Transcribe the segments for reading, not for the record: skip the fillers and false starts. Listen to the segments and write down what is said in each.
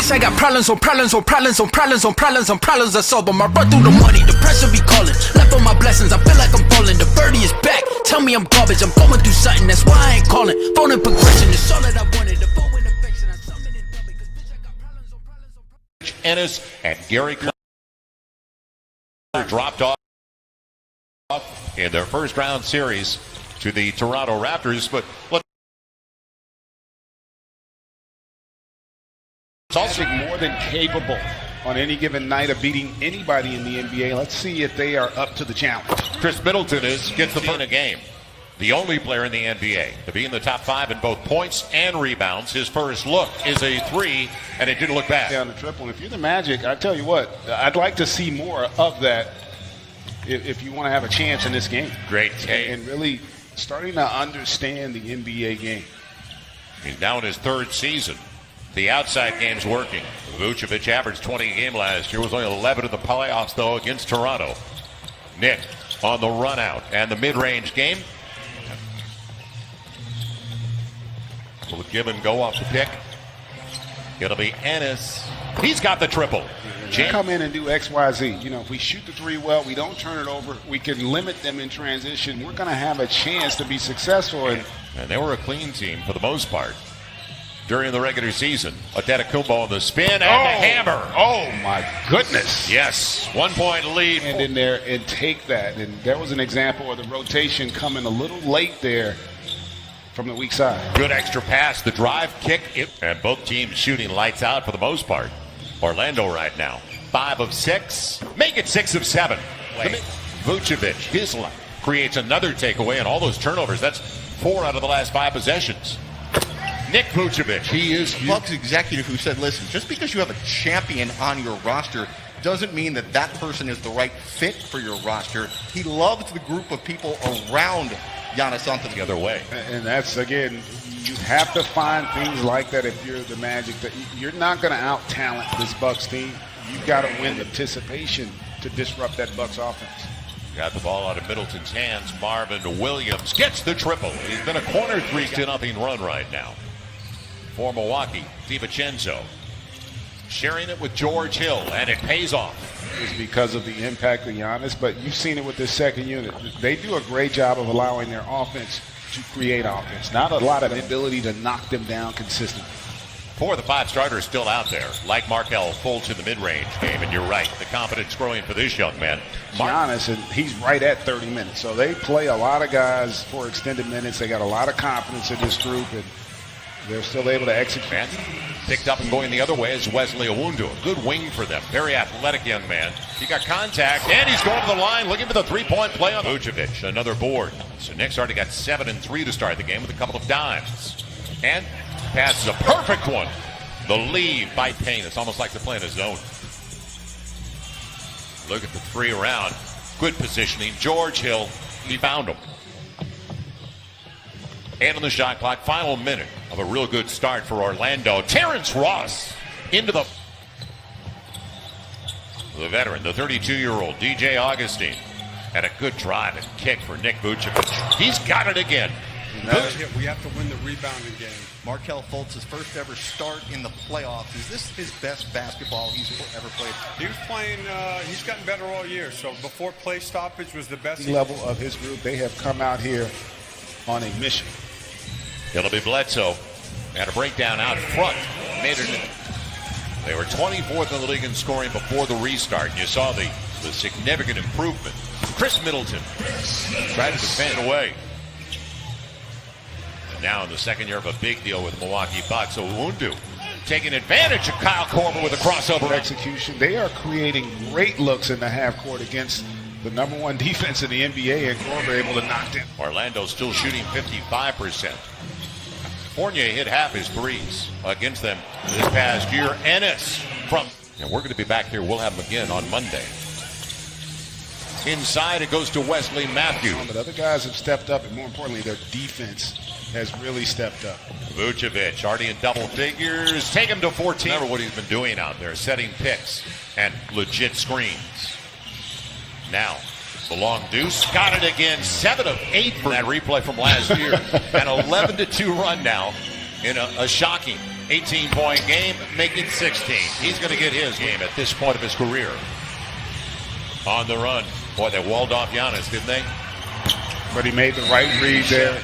Bitch, I got problems on problems on problems on problems on problems on problems. I solve them. I run through the money, the pressure be calling. Left on my blessings, I feel like I'm falling. The birdie is back. Tell me I'm garbage. I'm going through something. That's why I ain't calling. Phone and progression is all that I wanted. The phone and affection. I summon it double because bitch, I got problems on problems on problems. Ennis and Gary dropped off in their first round series to the Toronto Raptors, but look. It's also more than capable on any given night of beating anybody in the NBA. Let's see if they are up to the challenge. Chris Middleton gets the point a game. The only player in the NBA to be in the top 5 in both points and rebounds. His first look is a 3, and it didn't look bad. On the triple. And if you're the Magic, I tell you what, I'd like to see more of that if you want to have a chance in this game. Great take. And really starting to understand the NBA game. He's now in his 3rd season. The outside game's working. Vucevic averaged 20 a game last year. Was only 11 in the playoffs, though, against Toronto. Nick on the run out and the mid-range game. Will give and go off the pick. It'll be Ennis. He's got the triple. Come in and do X, Y, Z. You know, if we shoot the 3 well, we don't turn it over. We can limit them in transition. We're going to have a chance to be successful. And they were a clean team for the most part during the regular season. Antetokounmpo on the spin and the hammer. Oh, my goodness. Yes, 1-point lead. And in there and take that. And there was an example of the rotation coming a little late there from the weak side. Good extra pass, the drive, kick, and both teams shooting lights out for the most part. Orlando right now, 5 of 6. Make it 6 of 7. Vucevic, his line, creates another takeaway, and all those turnovers. That's 4 out of the last 5 possessions. Nick Vucevic, he is Bucks executive who said, listen, just because you have a champion on your roster doesn't mean that that person is the right fit for your roster. He loves the group of people around Giannis Antetokounmpo. The other way. And that's, again, you have to find things like that if you're the Magic. You're not going to out-talent this Bucks team. You've got to win the anticipation to disrupt that Bucks offense. Got the ball out of Middleton's hands. Marvin Williams gets the triple. He's been a corner 3-0 run right now for Milwaukee. DiVincenzo sharing it with George Hill, and it pays off. It's because of the impact of Giannis, but you've seen it with this second unit. They do a great job of allowing their offense to create offense. Not a lot of ability to knock them down consistently. 4 of the 5 starters still out there, like Markelle Fultz in the mid-range game, and you're right, the confidence growing for this young man. Giannis, and he's right at 30 minutes, so they play a lot of guys for extended minutes. They got a lot of confidence in this group, and they're still able to execute. And picked up and going the other way is Wesley Iwundu. A good wing for them. Very athletic young man. He got contact, and he's going to the line looking for the 3-point play on Vucevic. Another board. So Nick's already got 7 and 3 to start the game with a couple of dimes. And passes a perfect one. The lead by Payne. It's almost like they're playing a zone. Look at the 3 around. Good positioning. George Hill, he found him. And on the shot clock, final minute of a real good start for Orlando. Terrence Ross into the veteran, the 32-year-old DJ Augustine. And a good drive and kick for Nick Vucevic. He's got it again. We have to win the rebounding game. Markelle Fultz' first ever start in the playoffs. Is this his best basketball he's ever played? He was playing, he's gotten better all year. So before play stoppage was the best. Level of his group, they have come out here on a mission. It'll be Bledsoe. Had a breakdown out front. They were 24th in the league in scoring before the restart. And you saw the significant improvement. Chris Middleton tried to defend away. And now in the second year of a big deal with the Milwaukee Bucks, Iwundu taking advantage of Kyle Korver with a crossover execution. They are creating great looks in the half court against the #1 defense in the NBA, and Korver able to knock them. Orlando still shooting 55%. Fournier hit half his threes against them this past year. Ennis from, and we're going to be back here. We'll have him again on Monday. Inside it goes to Wesley Matthews. But other guys have stepped up, and more importantly, their defense has really stepped up. Vucevic already in double figures. Take him to 14. Remember what he's been doing out there, setting picks and legit screens. Now, the long deuce, got it again, 7 of 8 for that replay from last year. An 11-2 run now in a shocking 18-point game, making 16. He's going to get his game at this point of his career. On the run. Boy, they walled off Giannis, didn't they? But he made the right read there.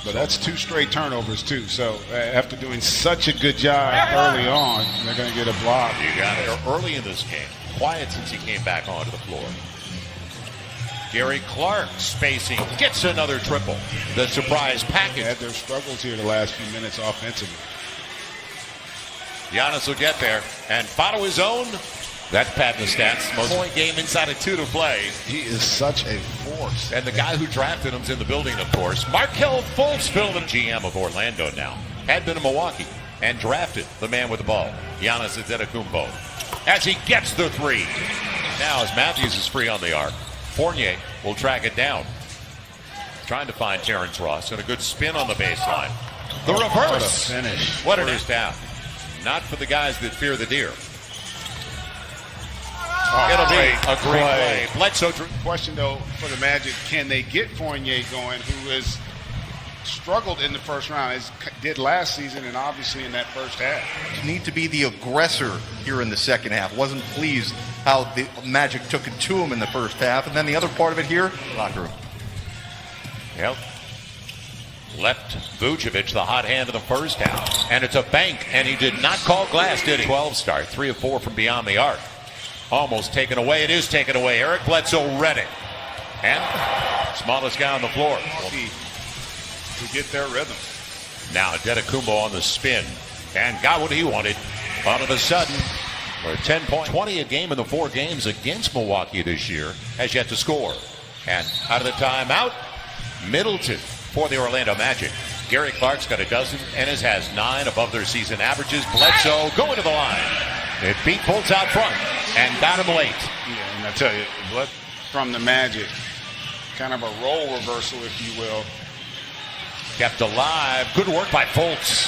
But that's 2 straight turnovers, too. So after doing such a good job early on, they're going to get a block. You got it. Early in this game. Quiet since he came back onto the floor. Gary Clark spacing. Gets another triple. The surprise package. Had their struggles here the last few minutes offensively. Giannis will get there and follow his own. That's padding the stats. Most point game inside of 2 to play. He is such a force. And the guy who drafted him's in the building, of course. Markelle Fultz, the GM of Orlando now. Had been in Milwaukee and drafted the man with the ball, Giannis Antetokounmpo. As he gets the 3. Now as Matthews is free on the arc, Fournier will track it down. Trying to find Terrence Ross and a good spin on the baseline. The reverse. What a finish. What it is down. Not for the guys that fear the deer. It'll be a great play. Bledsoe. Question, though, for the Magic, can they get Fournier going, who has struggled in the first round, as did last season and obviously in that first half? You need to be the aggressor here in the second half. Wasn't pleased how the Magic took it to him in the first half. And then the other part of it here, locker room. Yep. Left Vucevic the hot hand of the first half. And it's a bank, and he did not call glass, did he? 12 start, 3 of 4 from beyond the arc. Almost taken away. It is taken away. Eric Bledsoe read it. And smallest guy on the floor. To get their rhythm. Now Antetokounmpo on the spin. And got what he wanted. All of a sudden, for 10 points, 20 a game in the 4 games against Milwaukee this year, has yet to score. And out of the timeout, Middleton for the Orlando Magic. Gary Clark's got a dozen. Ennis has 9 above their season averages. Bledsoe going to the line. It beat Fultz out front and got him late. Yeah, and I tell you, from the Magic, kind of a role reversal, if you will. Kept alive. Good work by Fultz.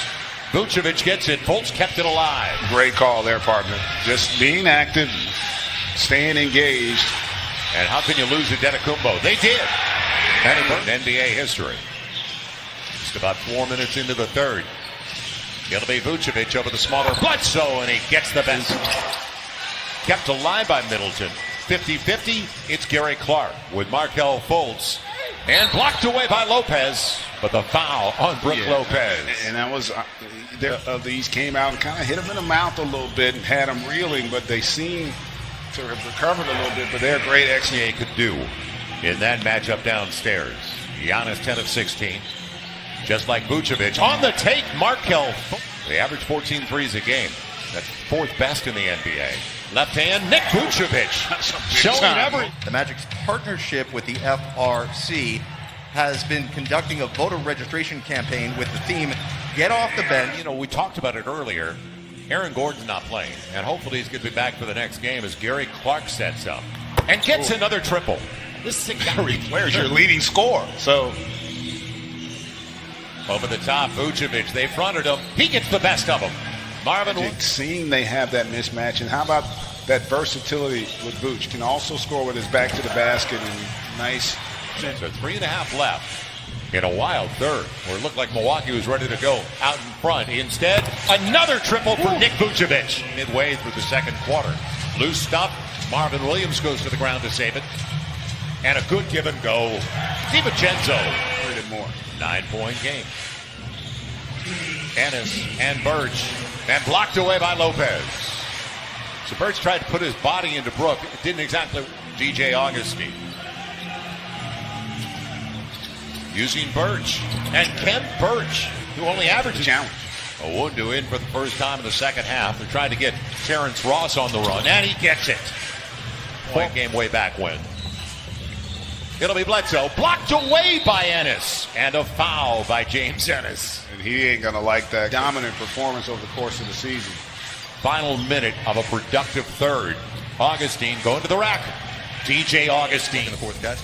Vucevic gets it. Fultz kept it alive. Great call there, partner. Just being active, staying engaged. And how can you lose Antetokounmpo? They did. And in NBA history. Just about 4 minutes into the third. It'll be Vucevic over the smaller Bledsoe, and he gets the best. Kept alive by Middleton. 50-50, it's Gary Clark with Markelle Fultz. And blocked away by Lopez, but the foul on Brook Lopez. And that was, these came out and kind of hit him in the mouth a little bit and had him reeling, but they seem to have recovered a little bit, but they're great XA could do in that matchup downstairs. Giannis 10 of 16. Just like Vucevic. On the take, Markelle. They average 14 threes a game. That's 4th best in the NBA. Left hand, Nick Vucevic. Showing every. The Magic's partnership with the FRC has been conducting a voter registration campaign with the theme, Get Off the Bench. You know, we talked about it earlier. Aaron Gordon's not playing, and hopefully he's going to be back for the next game as Gary Clark sets up. And gets another triple. This is Gary Clark, your leading scorer. So over the top, Vucevic. They fronted him. He gets the best of him. Marvin. Seeing they have that mismatch, and how about that versatility with Vooch? Can also score with his back to the basket and nice. So 3.5 left in a wild third, where it looked like Milwaukee was ready to go out in front. Instead, another triple for Nick Vucevic midway through the second quarter. Loose stuff. Marvin Williams goes to the ground to save it. And a good give and go. DiVincenzo. 9-point game. Ennis and Birch. And blocked away by Lopez. So Birch tried to put his body into Brook. It didn't exactly. DJ Augustine. Using Birch. And Kent Birch, who only averages. Challenge. Owundu in for the first time in the second half. They're trying to get Terrence Ross on the run. And he gets it. Point game way back when. It'll be Bledsoe. Blocked away by Ennis. And a foul by James Ennis. And he ain't going to like that dominant performance over the course of the season. Final minute of a productive third. Augustine going to the rack. DJ Augustine. In the fourth, guys.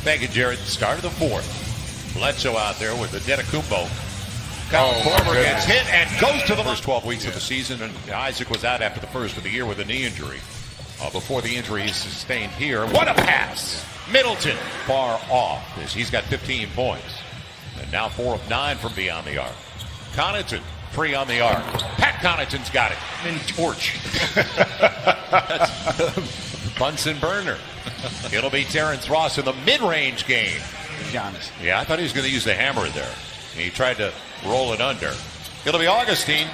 Thank you, Jared. Start of the fourth. Bledsoe out there with the Antetokounmpo. Korver gets hit and goes to the first 12 weeks of the season. And Isaac was out after the first of the year with a knee injury. Before the injury he sustained here. What a pass! Middleton far off as he's got 15 points. And now 4 of 9 from beyond the arc. Connaughton Free on the arc. Pat Connaughton's got it. And torch. That's Bunsen burner. It'll be Terrence Ross in the mid-range game. Giannis. Yeah, I thought he was going to use the hammer there. He tried to roll it under. It'll be Augustine,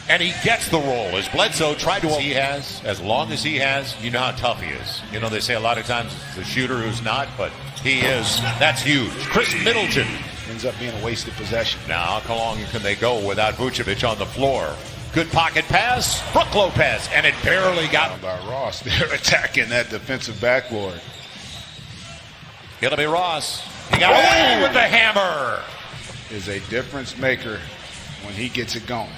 and he gets the roll. As Bledsoe tried to, he has, as long as he has, you know how tough he is. You know, they say a lot of times it's the shooter who's not, but he is. That's huge. Chris Middleton. Ends up being a wasted possession. Now, how long can they go without Vucevic on the floor? Good pocket pass. Brook Lopez, and it barely got By Ross. They're attacking that defensive backboard. It'll be Ross. He got away with the hammer. Is a difference maker when he gets it going.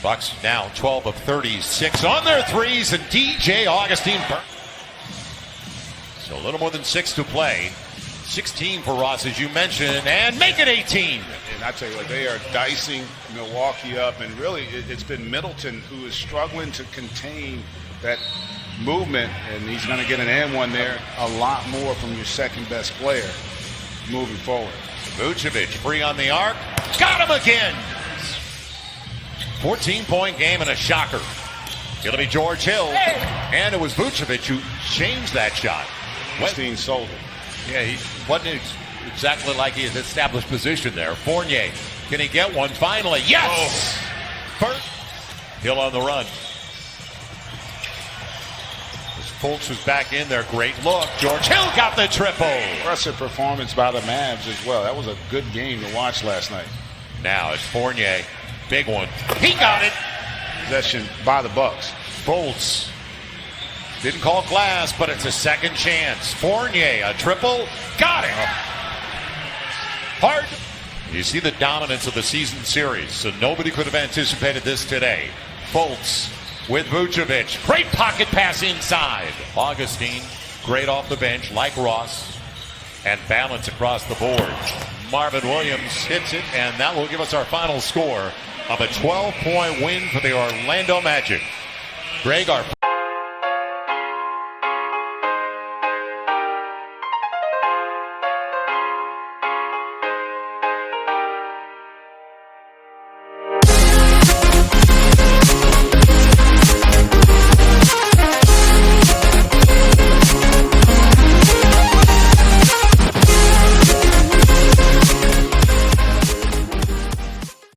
Bucks now 12 of 36 on their threes, and DJ Augustine. So a little more than 6 to play. 16 for Ross, as you mentioned, and make it 18. And I tell you what, they are dicing Milwaukee up, and really it's been Middleton who is struggling to contain that movement, and he's going to get an and one there. A lot more from your second best player moving forward. Vucevic free on the arc. Got him again. 14-point game and a shocker. It'll be George Hill. And it was Vucevic who changed that shot. Westeen sold it. Yeah, he wasn't exactly like he had established position there. Fournier, can he get one finally? Yes! First. Hill on the run. As Fultz was back in there, great look. George Hill got the triple. Impressive performance by the Mavs as well. That was a good game to watch last night. Now it's Fournier. Big one. He got it. Possession by the Bucks. Fultz. Didn't call glass, but it's a second chance. Fournier, a triple. Got it. Hard. You see the dominance of the season series, so nobody could have anticipated this today. Fultz with Vucevic. Great pocket pass inside. Augustine, great off the bench, like Ross, and balance across the board. Marvin Williams hits it, and that will give us our final score of a 12-point win for the Orlando Magic. Greg, our